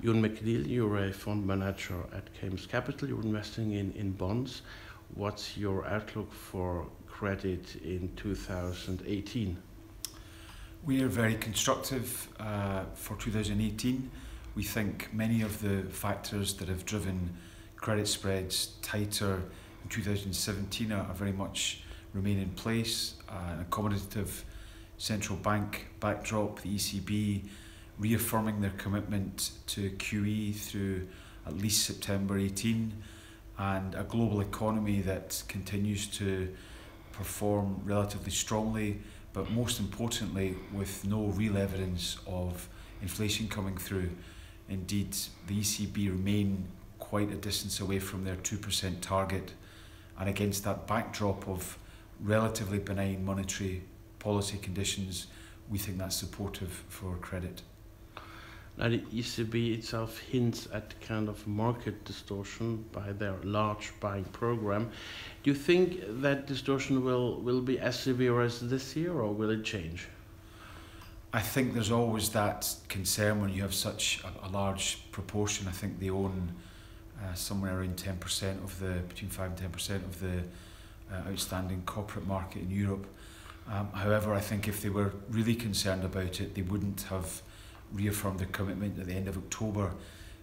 Ewan McNeil, you're a fund manager at Camus Capital. You're investing in bonds. What's your outlook for credit in 2018? We are very constructive for 2018. We think many of the factors that have driven credit spreads tighter in 2017 are very much remain in place. An accommodative central bank backdrop, the ECB reaffirming their commitment to QE through at least September 18, and a global economy that continues to perform relatively strongly, but most importantly with no real evidence of inflation coming through. Indeed, the ECB remain quite a distance away from their 2% target, and against that backdrop of relatively benign monetary policy conditions, we think that's supportive for credit. Now, the ECB itself hints at kind of market distortion by their large buying program. Do you think that distortion will be as severe as this year, or will it change? I think there's always that concern when you have such a large proportion. I think they own somewhere around 10% of the, between 5 and 10% of the outstanding corporate market in Europe. However, I think if they were really concerned about it, they wouldn't have reaffirmed their commitment at the end of October.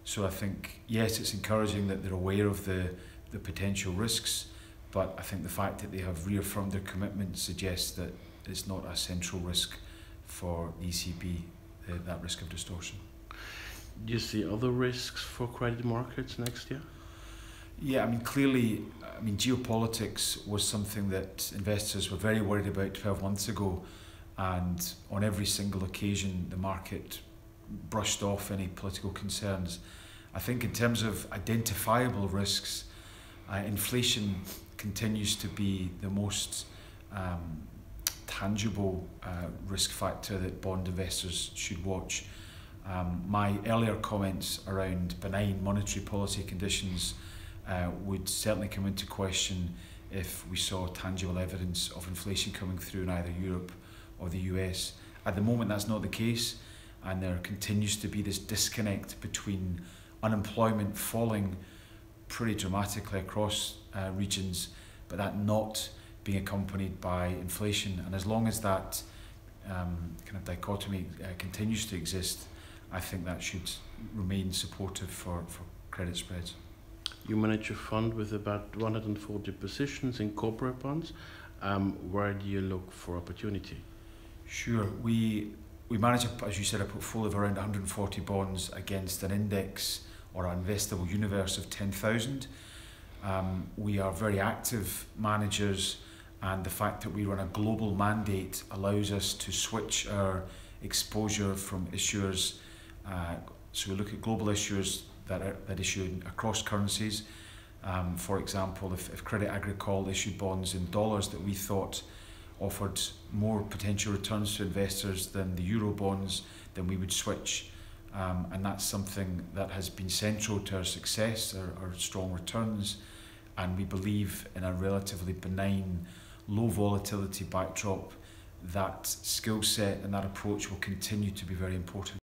So I think, yes, it's encouraging that they're aware of the potential risks, but I think the fact that they have reaffirmed their commitment suggests that it's not a central risk for the ECB, that risk of distortion. Do you see other risks for credit markets next year? Yeah, I mean, clearly, geopolitics was something that investors were very worried about 12 months ago, and on every single occasion the market brushed off any political concerns. I think in terms of identifiable risks, inflation continues to be the most tangible risk factor that bond investors should watch. My earlier comments around benign monetary policy conditions would certainly come into question if we saw tangible evidence of inflation coming through in either Europe or the US. At the moment that's not the case, and there continues to be this disconnect between unemployment falling pretty dramatically across regions, but that not being accompanied by inflation. And as long as that kind of dichotomy continues to exist, I think that should remain supportive for credit spreads. You manage a fund with about 140 positions in corporate bonds. Where do you look for opportunity? Sure. We manage, as you said, a portfolio of around 140 bonds against an index or an investable universe of 10,000. We are very active managers, and the fact that we run a global mandate allows us to switch our exposure from issuers. So we look at global issuers that issue across currencies. For example, if Crédit Agricole issued bonds in dollars that we thought offered more potential returns to investors than the euro bonds, then we would switch. And that's something that has been central to our success, our strong returns, and we believe in a relatively benign, low volatility backdrop. That skill set and that approach will continue to be very important.